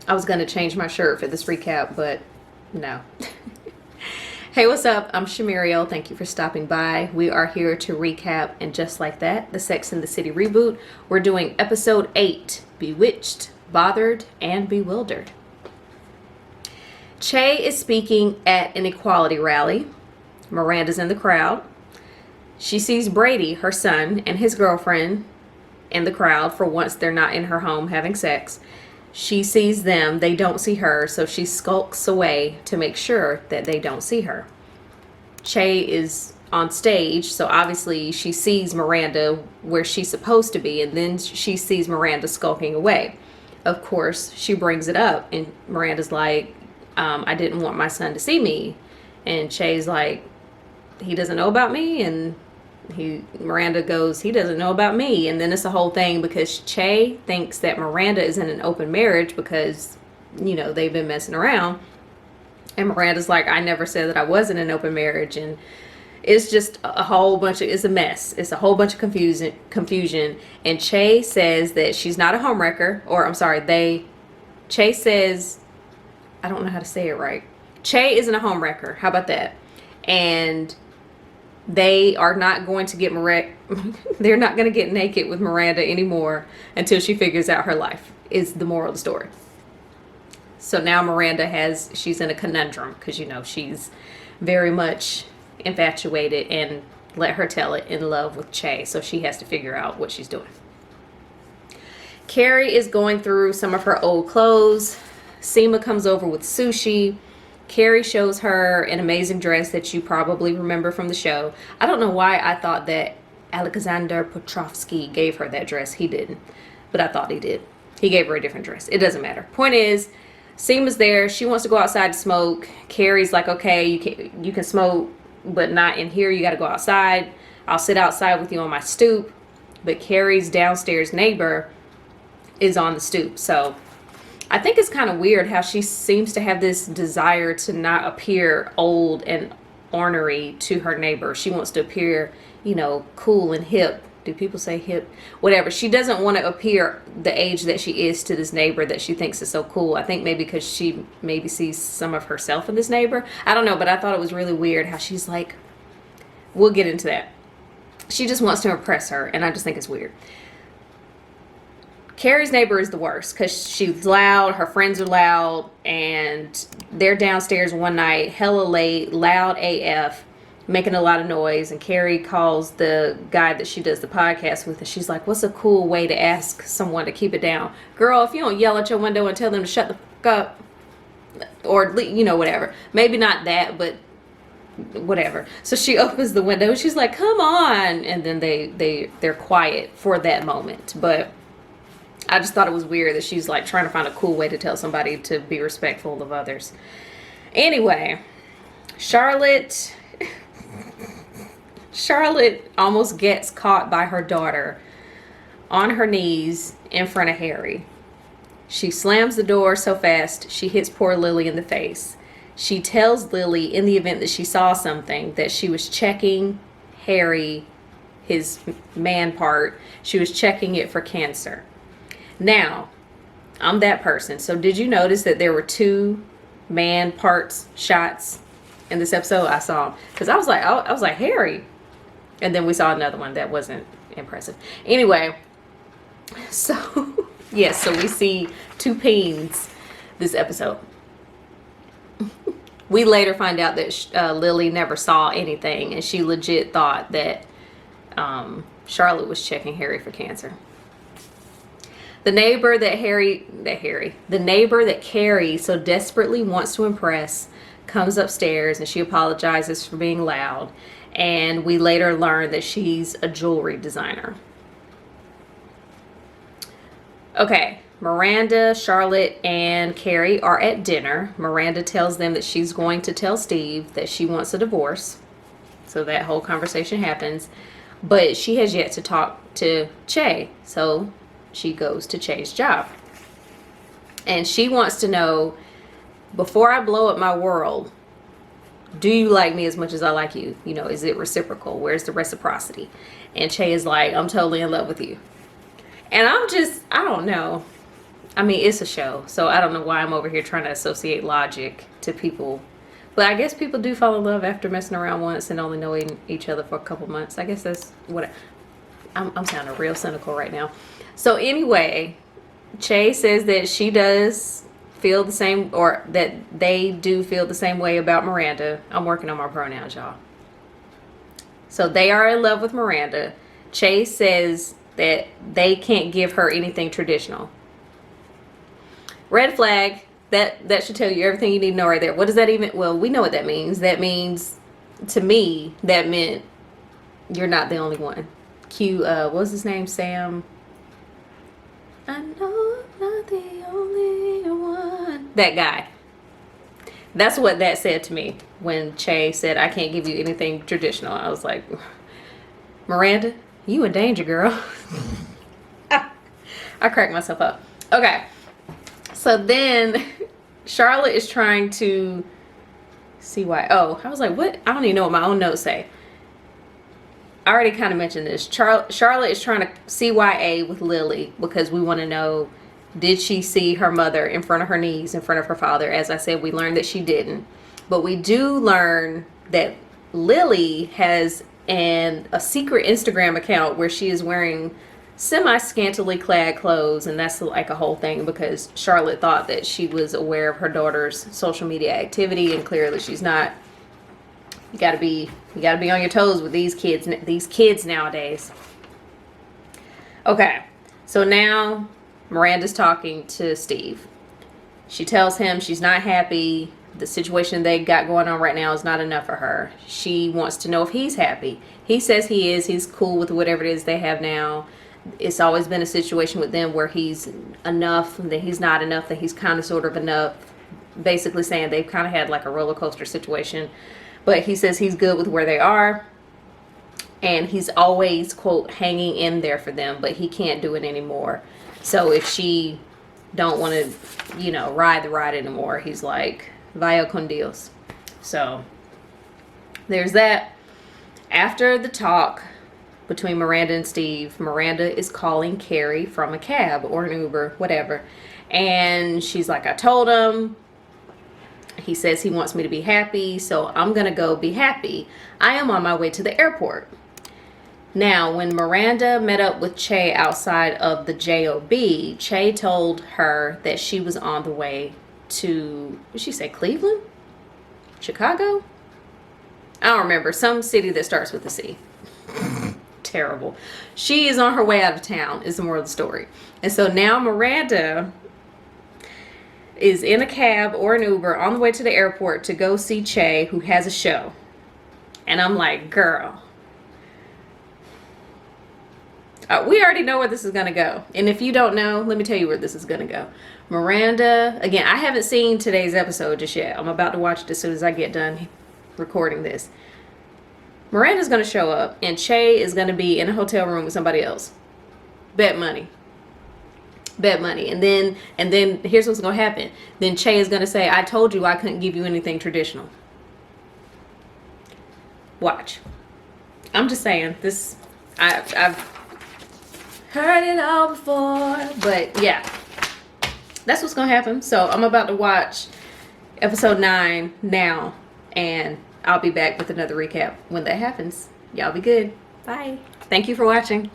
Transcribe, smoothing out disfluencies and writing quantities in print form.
I was going to change my shirt for this recap, but no. Hey, what's up? I'm Shamiriel. Thank you for stopping by. We are here to recap, and just like that, the Sex and the City reboot. We're doing episode 8, Bewitched, Bothered, and Bewildered. Che is speaking at an equality rally. Miranda's in the crowd. She sees Brady, her son, and his girlfriend in the crowd. For once, they're not in her home having sex. She sees them, they don't see her, so she skulks away to make sure that they don't see her. Che is on stage, so obviously she sees Miranda where she's supposed to be, and then she sees Miranda skulking away. Of course, she brings it up, and Miranda's like, I didn't want my son to see me. And Che's like, he doesn't know about me, and Miranda goes, he doesn't know about me. And then it's a whole thing because Che thinks that Miranda is in an open marriage because, they've been messing around. And Miranda's like, I never said that I wasn't in an open marriage. And it's just a whole bunch of, it's a mess. It's a whole bunch of confusion. And Che says that she's not a homewrecker, or I'm sorry, Che says, I don't know how to say it right. Che isn't a homewrecker. How about that? And they are not going to get they're not going to get naked with Miranda anymore until she figures out her life, is the moral of the story. So now Miranda she's in a conundrum because, she's very much infatuated, and let her tell it, in love with Che. So she has to figure out what she's doing. Carrie is going through some of her old clothes. Seema comes over with sushi. Carrie shows her an amazing dress that you probably remember from the show. I don't know why I thought that Alexander Petrovsky gave her that dress. He didn't, but I thought he did. He gave her a different dress. It doesn't matter. Point is, Seema's there. She wants to go outside to smoke. Carrie's like, okay, you can smoke, but not in here. You got to go outside. I'll sit outside with you on my stoop. But Carrie's downstairs neighbor is on the stoop. So I think it's kind of weird how she seems to have this desire to not appear old and ornery to her neighbor. She wants to appear, cool and hip. Do people say hip? Whatever. She doesn't want to appear the age that she is to this neighbor that she thinks is so cool. I think maybe because she maybe sees some of herself in this neighbor. I don't know, but I thought it was really weird how she's like, we'll get into that. She just wants to impress her, and I just think it's weird. Carrie's neighbor is the worst because she's loud, her friends are loud, and they're downstairs one night, hella late, loud AF, making a lot of noise. And Carrie calls the guy that she does the podcast with, and she's like, what's a cool way to ask someone to keep it down? Girl, if you don't yell at your window and tell them to shut the fuck up, or, whatever. Maybe not that, but whatever. So she opens the window, and she's like, come on. And then they're quiet for that moment. But I just thought it was weird that she's like trying to find a cool way to tell somebody to be respectful of others. Anyway, Charlotte almost gets caught by her daughter on her knees in front of Harry. She slams the door so fast she hits poor Lily in the face. She tells Lily, in the event that she saw something, that she was checking Harry, his man part, she was checking it for cancer. Now, I'm that person. So did you notice that there were 2 man parts shots in this episode? I saw them. Because I was like, Harry. And then we saw another one that wasn't impressive. Anyway, so, yes, so we see 2 peens this episode. We later find out that Lily never saw anything, and she legit thought that Charlotte was checking Harry for cancer. The neighbor that Carrie so desperately wants to impress comes upstairs, and she apologizes for being loud. And we later learn that she's a jewelry designer. Okay, Miranda, Charlotte, and Carrie are at dinner. Miranda tells them that she's going to tell Steve that she wants a divorce. So that whole conversation happens. But she has yet to talk to Che. So she goes to Che's job. And she wants to know, before I blow up my world, do you like me as much as I like you? Is it reciprocal? Where's the reciprocity? And Che is like, I'm totally in love with you. And I don't know. I mean, it's a show, so I don't know why I'm over here trying to associate logic to people. But I guess people do fall in love after messing around once and only knowing each other for a couple months. I guess that's what I'm sounding real cynical right now. So anyway, Che says that she does feel the same, or that they do feel the same way about Miranda. I'm working on my pronouns, y'all. So they are in love with Miranda. Che says that they can't give her anything traditional. Red flag. That should tell you everything you need to know right there. What does that even... Well, we know what that means. That means, to me, that meant you're not the only one. What was his name? Sam... I know I'm not the only one. That guy. That's what that said to me when Che said, I can't give you anything traditional. I was like, Miranda, you in danger, girl. I cracked myself up. Okay. So then Charlotte is trying to see why. Oh, I was like, what? I don't even know what my own notes say. I already kind of mentioned this. Charlotte is trying to CYA with Lily because we want to know, did she see her mother in front of her niece, in front of her father? As I said, we learned that she didn't. But we do learn that Lily has a secret Instagram account where she is wearing semi-scantily clad clothes, and that's like a whole thing because Charlotte thought that she was aware of her daughter's social media activity, and clearly she's not. You gotta be on your toes with these kids nowadays. Okay, so now Miranda's talking to Steve. She tells him she's not happy. The situation they got going on right now is not enough for her. She wants to know if he's happy. He says he is. He's cool with whatever it is they have now. It's always been a situation with them where he's enough, that he's not enough, that he's kind of sort of enough. Basically saying they've kind of had like a roller coaster situation. But he says he's good with where they are. And he's always, quote, hanging in there for them. But he can't do it anymore. So if she don't want to, ride the ride anymore, he's like, vaya con Dios. So there's that. After the talk between Miranda and Steve, Miranda is calling Carrie from a cab or an Uber, whatever. And she's like, I told him. He says he wants me to be happy, so I'm going to go be happy. I am on my way to the airport. Now, when Miranda met up with Che outside of the JOB, Che told her that she was on the way to, what did she say, Cleveland? Chicago? I don't remember. Some city that starts with a C. Terrible. She is on her way out of town, is the moral of the story. And so now Miranda is in a cab or an Uber on the way to the airport to go see Che, who has a show. And I'm like, girl, we already know where this is going to go. And if you don't know, let me tell you where this is going to go. Miranda, again, I haven't seen today's episode just yet. I'm about to watch it as soon as I get done recording this. Miranda's going to show up and Che is going to be in a hotel room with somebody else. Bet money. Bet money. And then here's what's going to happen. Then Che is going to say, I told you I couldn't give you anything traditional. Watch. I'm just saying, this, I've heard it all before, but yeah, that's what's going to happen. So I'm about to watch episode 9 now, and I'll be back with another recap when that happens. Y'all be good. Bye. Thank you for watching.